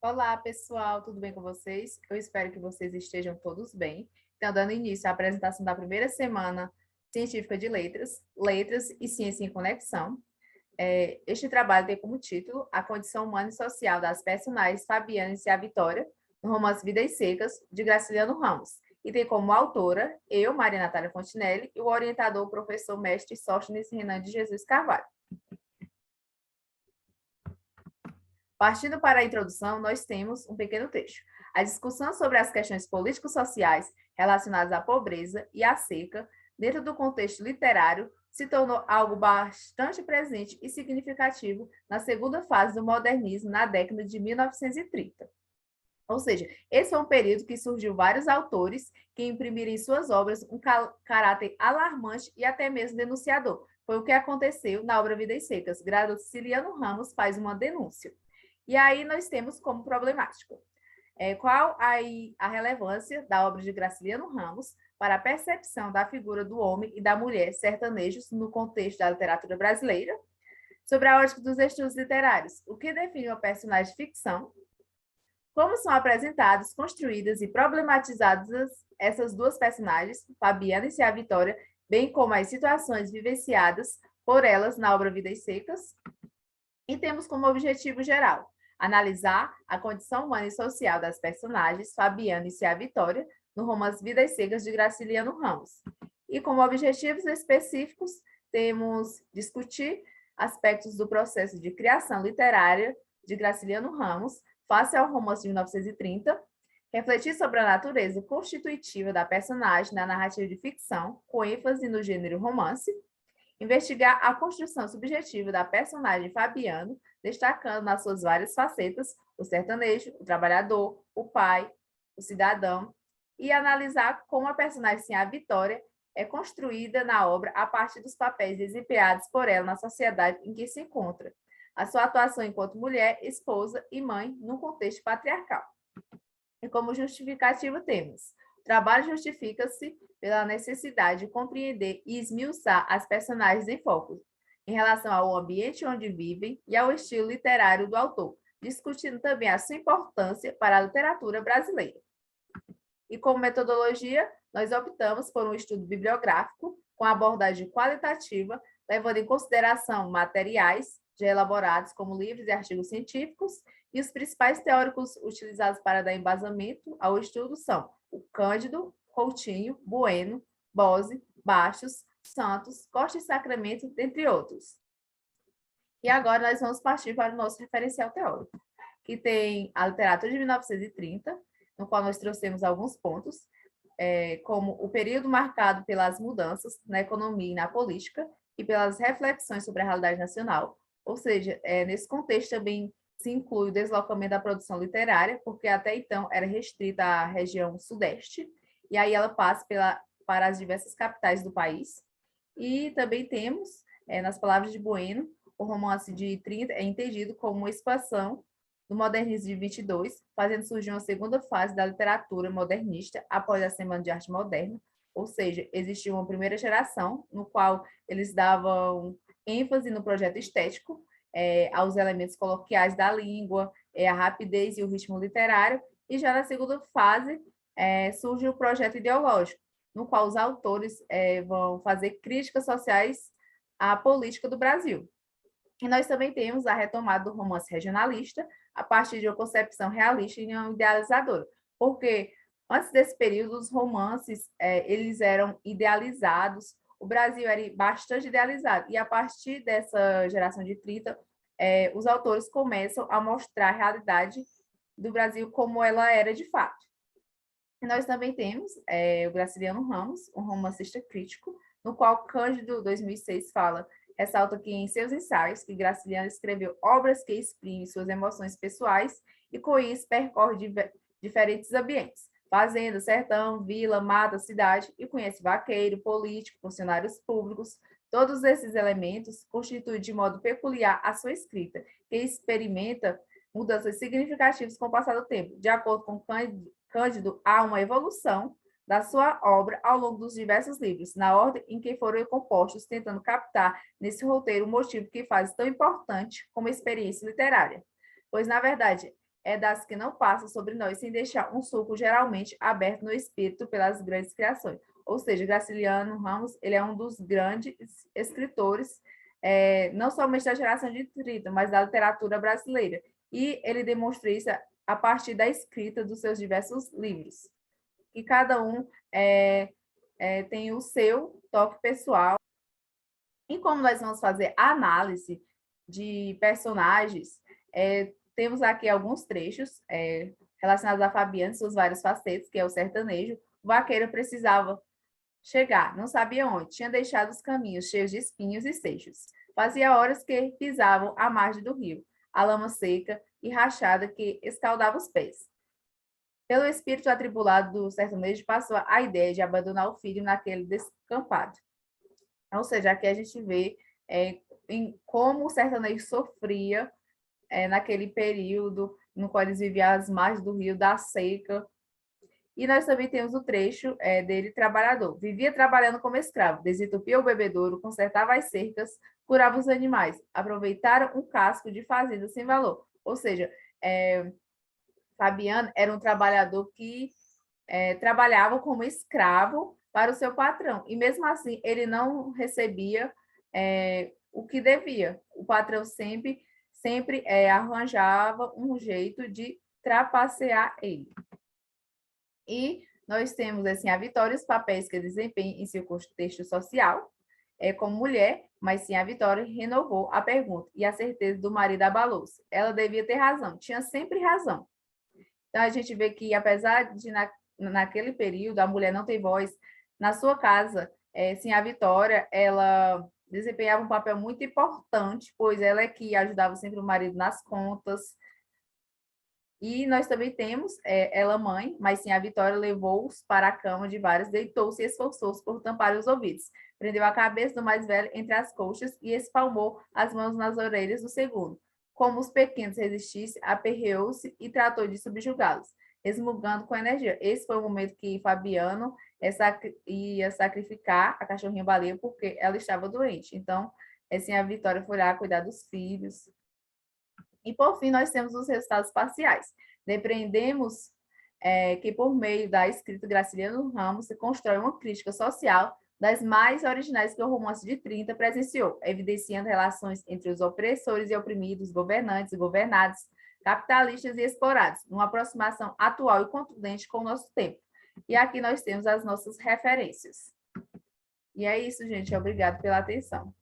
Olá, pessoal, tudo bem com vocês? Eu espero que vocês estejam todos bem. Então, dando início à apresentação da primeira semana científica de Letras e Ciência em Conexão. Este trabalho tem como título A Condição Humana e Social das Personagens Fabiana e a Vitória, no romance Vidas Secas, de Graciliano Ramos. E tem como autora eu, Maria Natália Fontinelli, e o orientador, o professor mestre Sóstenes Renan de Jesus Carvalho. Partindo para a introdução, nós temos um pequeno trecho. A discussão sobre as questões político-sociais relacionadas à pobreza e à seca, dentro do contexto literário, se tornou algo bastante presente e significativo na segunda fase do modernismo, na década de 1930. Ou seja, esse foi um período que surgiu vários autores que imprimiram em suas obras um caráter alarmante e até mesmo denunciador. Foi o que aconteceu na obra Vidas Secas. Graciliano Ramos faz uma denúncia. E aí nós temos como problemático. Qual a relevância da obra de Graciliano Ramos para a percepção da figura do homem e da mulher sertanejos no contexto da literatura brasileira? Sobre a ótica dos estudos literários, o que define uma personagem de ficção? Como são apresentadas, construídas e problematizadas essas duas personagens, Fabiana e a Vitória, bem como as situações vivenciadas por elas na obra Vidas Secas? E temos como objetivo geral analisar a condição humana e social das personagens Fabiana e a Vitória no romance Vidas Secas de Graciliano Ramos. E como objetivos específicos, temos discutir aspectos do processo de criação literária de Graciliano Ramos, face ao romance de 1930, refletir sobre a natureza constitutiva da personagem na narrativa de ficção, com ênfase no gênero romance, investigar a construção subjetiva da personagem Fabiano, destacando nas suas várias facetas o sertanejo, o trabalhador, o pai, o cidadão, e analisar como a personagem a Vitória é construída na obra a partir dos papéis desempenhados por ela na sociedade em que se encontra, a sua atuação enquanto mulher, esposa e mãe num contexto patriarcal. E como justificativa temos: o trabalho justifica-se pela necessidade de compreender e esmiuçar as personagens em foco, em relação ao ambiente onde vivem e ao estilo literário do autor, discutindo também a sua importância para a literatura brasileira. E como metodologia, nós optamos por um estudo bibliográfico com abordagem qualitativa, levando em consideração materiais já elaborados como livros e artigos científicos, e os principais teóricos utilizados para dar embasamento ao estudo são o Cândido, Coutinho, Bueno, Bose, Bastos, Santos, Costa e Sacramento, dentre outros. E agora nós vamos partir para o nosso referencial teórico, que tem a literatura de 1930, no qual nós trouxemos alguns pontos, como o período marcado pelas mudanças na economia e na política e pelas reflexões sobre a realidade nacional, ou seja, nesse contexto também se inclui o deslocamento da produção literária, porque até então era restrita à região sudeste, e aí ela passa para as diversas capitais do país. E também temos, nas palavras de Bueno, o romance de 30 é entendido como uma expansão do modernismo de 22, fazendo surgir uma segunda fase da literatura modernista após a Semana de Arte Moderna, ou seja, existia uma primeira geração no qual eles davam ênfase no projeto estético, aos elementos coloquiais da língua, a rapidez e o ritmo literário, e já na segunda fase surge o projeto ideológico, no qual os autores vão fazer críticas sociais à política do Brasil. E nós também temos a retomada do romance regionalista, a partir de uma concepção realista e não idealizadora, porque antes desse período, os romances eles eram idealizados, o Brasil era bastante idealizado, e a partir dessa geração de 30, os autores começam a mostrar a realidade do Brasil como ela era de fato. E nós também temos o Graciliano Ramos, um romancista crítico, no qual Cândido, 2006, ressalta que em seus ensaios que Graciliano escreveu obras que exprimem suas emoções pessoais e com isso percorre diferentes ambientes, fazenda, sertão, vila, mata, cidade, e conhece vaqueiro, político, funcionários públicos. Todos esses elementos constituem de modo peculiar a sua escrita, que experimenta mudanças significativas com o passar do tempo. De acordo com Cândido, há uma evolução da sua obra ao longo dos diversos livros, na ordem em que foram compostos, tentando captar nesse roteiro o motivo que faz tão importante como experiência literária. Pois, na verdade, é das que não passam sobre nós sem deixar um sulco geralmente aberto no espírito pelas grandes criações. Ou seja, Graciliano Ramos, ele é um dos grandes escritores, não somente da geração de 30, mas da literatura brasileira. E ele demonstra isso a partir da escrita dos seus diversos livros. E cada um tem o seu toque pessoal. E como nós vamos fazer análise de personagens, temos aqui alguns trechos relacionados a Fabiano e seus vários facetes, que é o sertanejo. O vaqueiro precisava chegar, não sabia onde, tinha deixado os caminhos cheios de espinhos e seixos. Fazia horas que pisavam a margem do rio, a lama seca e rachada que escaldava os pés. Pelo espírito atribulado do sertanejo, passou a ideia de abandonar o filho naquele descampado. Ou seja, aqui a gente vê em como o sertanejo sofria naquele período no qual eles viviam às margens do rio, da seca. E nós também temos o trecho dele, trabalhador. Vivia trabalhando como escravo, desentupia o bebedouro, consertava as cercas, curava os animais. Aproveitaram um casco de fazenda sem valor. Ou seja, Fabiano era um trabalhador que trabalhava como escravo para o seu patrão. E mesmo assim, ele não recebia o que devia. O patrão sempre arranjava um jeito de trapacear ele. E nós temos assim a Vitória e os papéis que desempenha em seu contexto social, como mulher, mas sim a Vitória renovou a pergunta e a certeza do marido abalou-se. Ela devia ter razão, tinha sempre razão. Então a gente vê que apesar de naquele período a mulher não ter voz na sua casa, sim a Vitória ela desempenhava um papel muito importante, pois ela é que ajudava sempre o marido nas contas. E nós também temos ela mãe, mas sim a Vitória levou-os para a cama de vários, deitou-se e esforçou-se por tampar os ouvidos. Prendeu a cabeça do mais velho entre as coxas e espalmou as mãos nas orelhas do segundo. Como os pequenos resistissem, aperreou-se e tratou de subjugá-los, esmugando com energia. Esse foi o momento que Fabiano ia sacrificar a cachorrinha-baleia porque ela estava doente. Então, assim, a Vitória foi lá cuidar dos filhos. E, por fim, nós temos os resultados parciais. Depreendemos que, por meio da escrita Graciliano Ramos, se constrói uma crítica social das mais originais que o romance de 30 presenciou, evidenciando relações entre os opressores e oprimidos, governantes e governados, capitalistas e explorados, numa aproximação atual e contundente com o nosso tempo. E aqui nós temos as nossas referências. E é isso, gente. Obrigado pela atenção.